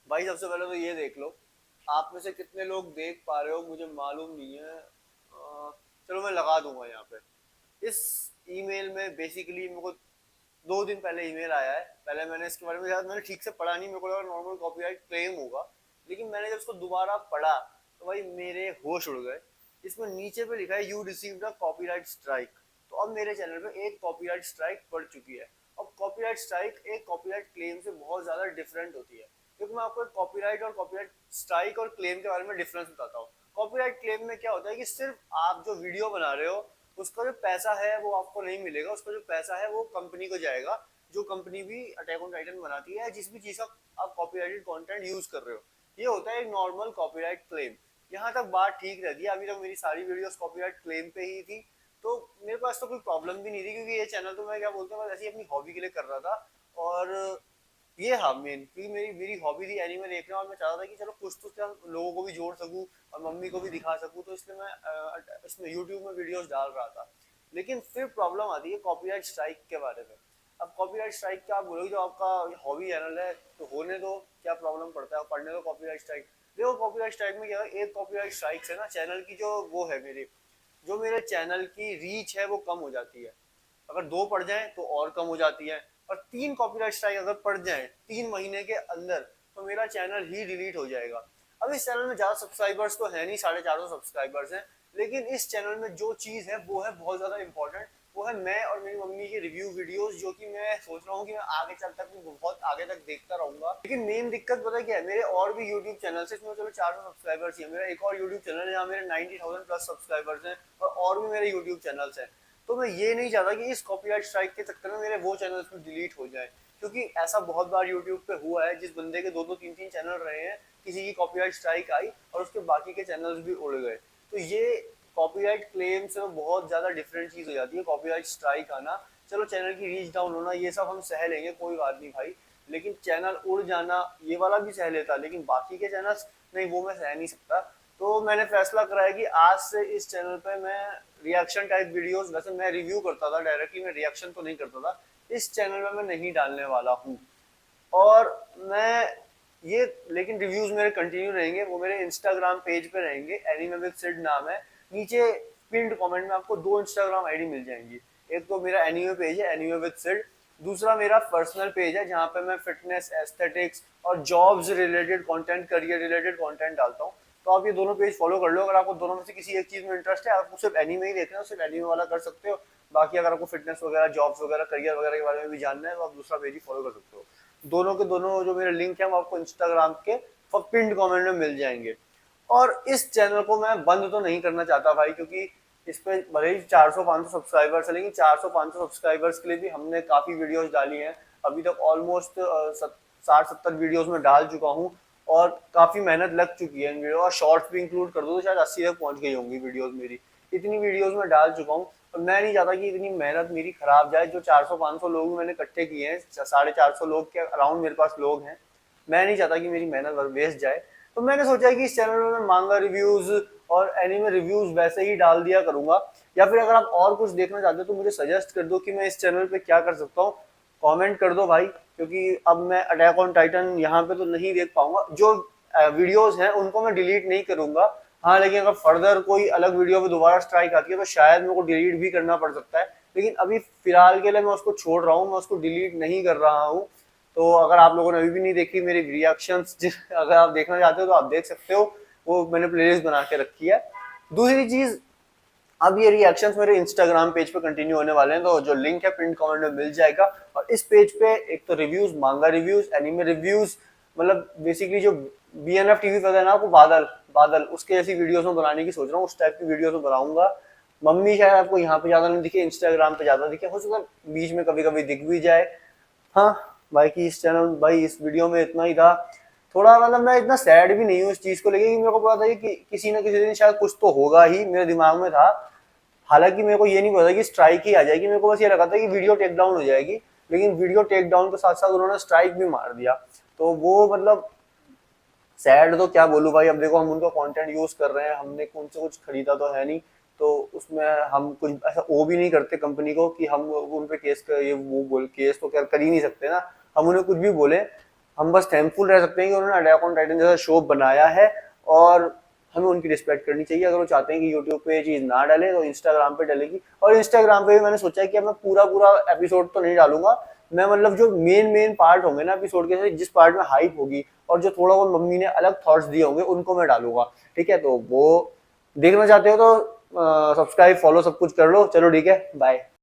भाई सबसे पहले तो ये देख लो, आप में से कितने लोग देख पा रहे हो मुझे मालूम नहीं है। चलो मैं लगा दूंगा यहाँ पे। इस ईमेल में बेसिकली मेरे को 2 दिन पहले ईमेल आया है। पहले मैंने इसके बारे में शायद मैंने ठीक से पढ़ा नहीं, मेरे को लगा नॉर्मल कॉपीराइट क्लेम होगा। लेकिन मैंने जब उसको दोबारा पढ़ा तो भाई मेरे होश उड़ गए। इसमें नीचे पे लिखा है you received a copyright strike. तो अब मेरे चैनल पे एक कॉपीराइट स्ट्राइक पड़ चुकी है। अब कॉपीराइट स्ट्राइक एक कॉपीराइट क्लेम से बहुत ज्यादा डिफरेंट होती है, क्योंकि मैं आपको कॉपीराइट और कॉपीराइट स्ट्राइक और क्लेम के बारे में डिफरेंस बताता हूँ। कॉपीराइट क्लेम में क्या होता है कि सिर्फ आप जो वीडियो बना रहे हो उसका जो पैसा है वो आपको नहीं मिलेगा, उसका जो पैसा है वो कंपनी को जाएगा। जो कंपनी भी अटैक ऑन टाइटन बनाती है, जिस भी चीज का आप कॉपीराइटेड कंटेंट यूज कर रहे हो, ये होता है एक नॉर्मल कॉपीराइट क्लेम। यहाँ तक बात ठीक रहती है, अभी तक मेरी सारी वीडियोस कॉपीराइट क्लेम पे ही थी। तो मेरे पास तो कोई प्रॉब्लम भी नहीं थी, क्योंकि ये चैनल तो मैं क्या बोलते हैं बस ऐसे ही अपनी हॉबी के लिए कर रहा था। और ये हाँ मेन क्योंकि मेरी मेरी हॉबी थी एनीमे देखना, और मैं चाहता था कि चलो कुछ तो क्या लोगों को भी जोड़ सकूं और मम्मी को भी दिखा सकूं, तो इसलिए मैं इसमें यूट्यूब में वीडियोस डाल रहा था। लेकिन फिर प्रॉब्लम आती है कॉपीराइट स्ट्राइक के बारे में। अब कॉपीराइट स्ट्राइक क्या आप बोलोगे, जो आपका हॉबी चैनल है तो होने दो, क्या प्रॉब्लम पड़ता है, पढ़ने दो कॉपीराइट स्ट्राइक। देखो कॉपीराइट स्ट्राइक में क्या है, एक कॉपीराइट स्ट्राइक से ना चैनल की जो वो है मेरी, जो मेरे चैनल की रीच है वो कम हो जाती है। अगर 2 पड़ जाए तो और कम हो जाती है। और 3 कॉपीराइट स्ट्राइक अगर पड़ जाए 3 महीने के अंदर, तो मेरा चैनल ही डिलीट हो जाएगा। अब इस चैनल में ज्यादा सब्सक्राइबर्स तो है नहीं, 450 सब्सक्राइबर्स हैं। लेकिन इस चैनल में जो चीज है वो है बहुत ज्यादा इंपॉर्टेंट। वो है मैं और मेरी मम्मी की रिव्यू वीडियोस, जो कि मैं सोच रहा हूँ कि मैं आगे चल तक बहुत आगे तक देखता रहूंगा। लेकिन मेन दिक्कत पता है क्या है, मेरे और भी यूट्यूब चैनल है, इसमें चलो 400 सब्सक्राइबर्स है, मेरा एक और यूट्यूब चैनल है जहाँ मेरे 90,000 प्लस सब्सक्राइबर्स हैं, और भी मेरे यूट्यूब चैनल्स हैं। तो मैं ये नहीं चाहता कि इस कॉपीराइट स्ट्राइक के चक्कर में मेरे वो चैनल्स भी डिलीट हो जाए, क्योंकि ऐसा बहुत बार यूट्यूब पे हुआ है, जिस बंदे के 2-2 3-3 चैनल रहे हैं, किसी की कॉपीराइट स्ट्राइक आई और उसके बाकी के चैनल्स भी उड़ गए। तो ये कॉपीराइट क्लेम से बहुत ज्यादा डिफरेंट चीज हो जाती है कॉपीराइट स्ट्राइक आना। चलो चैनल की रीच डाउन होना ये सब हम सह लेंगे, कोई बात नहीं भाई। लेकिन चैनल उड़ जाना ये वाला भी सह लेता, लेकिन बाकी के चैनल्स नहीं, वो मैं सह नहीं सकता। तो मैंने फैसला करा है कि आज से इस चैनल पे मैं रिएक्शन टाइप वीडियोस, वैसे मैं रिव्यू करता था डायरेक्टली, मैं रिएक्शन तो नहीं करता था, इस चैनल में मैं नहीं डालने वाला हूँ। और मैं ये लेकिन रिव्यूज मेरे कंटिन्यू रहेंगे, वो मेरे इंस्टाग्राम पेज पे रहेंगे, एनीमे विद सिड नाम है। नीचे पिंड कमेंट में आपको 2 इंस्टाग्राम आईडी मिल जाएंगी। एक तो मेरा एनीमे पेज है एनीमे विद सिड, दूसरा मेरा पर्सनल पेज है जहाँ पे मैं फिटनेस, एस्थेटिक्स और jobs related content, career related content डालता हूँ। तो आप ये दोनों पेज फॉलो कर लो, अगर आपको दोनों में से किसी एक चीज में इंटरेस्ट है, आपको सिर्फ एनीमे ही देखना है तो सिर्फ एनीमे वाला कर सकते हो। बाकी अगर आपको फिटनेस वगैरह, जॉब्स वगैरह, करियर वगैरह के बारे में भी जानना है तो आप दूसरा पेज ही फॉलो कर सकते हो। दोनों के दोनों जो मेरे लिंक है वो आपको इंस्टाग्राम के पिंड कमेंट में मिल जाएंगे। और इस चैनल को मैं बंद तो नहीं करना चाहता भाई, क्योंकि इस पे भले ही 400-500 सब्सक्राइबर्स है, लेकिन 400-500 सब्सक्राइबर्स के लिए भी हमने काफी वीडियोस डाली हैं। अभी तक ऑलमोस्ट 60-70 वीडियोस में डाल चुका हूँ, और काफी मेहनत लग चुकी है इन वीडियो, और शॉर्ट्स भी इंक्लूड कर दो तो शायद 80 तक पहुंच गई होंगी वीडियोस मेरी। इतनी वीडियोस में डाल चुका हूँ, और मैं नहीं चाहता कि इतनी मेहनत मेरी खराब जाए। जो 400-500 लोग मैंने इकट्ठे किए हैं, 450 लोग के अराउंड मेरे पास लोग हैं, मैं नहीं चाहता कि मेरी मेहनत वेस्ट जाए। तो मैंने सोचा कि इस चैनल में मैं मांगा रिव्यूज और एनिमे रिव्यूज वैसे ही डाल दिया करूंगा। या फिर अगर आप और कुछ देखना चाहते हो तो मुझे सजेस्ट कर दो कि मैं इस चैनल पे क्या कर सकता हूँ, कमेंट कर दो भाई। क्योंकि अब मैं अटैक ऑन टाइटन यहाँ पे तो नहीं देख पाऊंगा, जो वीडियोज हैं उनको मैं डिलीट नहीं करूंगा। हाँ लेकिन अगर फर्दर कोई अलग वीडियो पे दोबारा स्ट्राइक आती है तो शायद मेरे को डिलीट भी करना पड़ सकता है। लेकिन अभी फिलहाल के लिए मैं उसको छोड़ रहा हूँ, मैं उसको डिलीट नहीं कर रहा हूँ। तो अगर आप लोगों ने अभी भी नहीं देखी मेरी रिएक्शंस, अगर आप देखना चाहते हो तो आप देख सकते हो, वो मैंने प्लेलिस्ट बना के रखी है। दूसरी चीज, अब ये रिएक्शंस मेरे इंस्टाग्राम पेज पे कंटिन्यू होने वाले हैं, तो जो लिंक है पिन कमेंट में मिल जाएगा। और इस पेज पे एक तो रिव्यूज, मांगा रिव्यूज, एनिमे रिव्यूज, मतलब बेसिकली जो बीएनएफ टीवी पता है ना आपको, बादल बादल, उसके ऐसी वीडियोस में बनाने की सोच रहा हूँ, उस टाइप की वीडियोस में बनाऊंगा। मम्मी शायद आपको यहाँ पे ज्यादा नहीं दिखे, इंस्टाग्राम पे ज्यादा दिखे, हो सकता है बीच में कभी कभी दिख भी जाए। हाँ भाई की इस चैनल भाई इस वीडियो में इतना ही था। थोड़ा मतलब मैं इतना सैड भी नहीं हूँ इस चीज को लेके, कि मेरे को पता था कि किसी ना किसी दिन शायद कुछ तो होगा ही, मेरे दिमाग में था। हालांकि मेरे को ये नहीं पता कि स्ट्राइक ही आ जाएगी, मेरे को बस ये लगा था कि वीडियो टेक डाउन हो जाएगी। लेकिन वीडियो टेक डाउन के साथ साथ उन्होंने स्ट्राइक भी मार दिया। तो वो मतलब सैड तो क्या बोलूं भाई। अब देखो हम उनका कंटेंट यूज कर रहे हैं, हमने उनसे कुछ खरीदा तो है नहीं, तो उसमें हम कुछ ऐसा वो भी नहीं करते कंपनी को कि हम उन पे केस कर, ये वो बोल केस तो कर ही नहीं सकते ना, हम उन्हें कुछ भी बोले। हम बस थैंकफुल रह सकते हैं कि उन्होंने अटैक ऑन टाइटन जैसा शो बनाया है, और हमें उनकी रिस्पेक्ट करनी चाहिए। अगर वो चाहते हैं कि यूट्यूब पे ये चीज़ ना डाले तो इंस्टाग्राम पे डालेगी, और इंस्टाग्राम पे भी मैंने सोचा है कि अब मैं पूरा पूरा एपिसोड तो नहीं डालूंगा, मैं मतलब जो मेन मेन पार्ट होंगे ना एपिसोड के, जिस पार्ट में हाइप होगी और जो थोड़ा बहुत मम्मी ने अलग थॉट्स दिए होंगे उनको मैं डालूंगा। ठीक है, तो वो देखना चाहते हो तो सब्सक्राइब फॉलो सब कुछ कर लो। चलो ठीक है, बाय।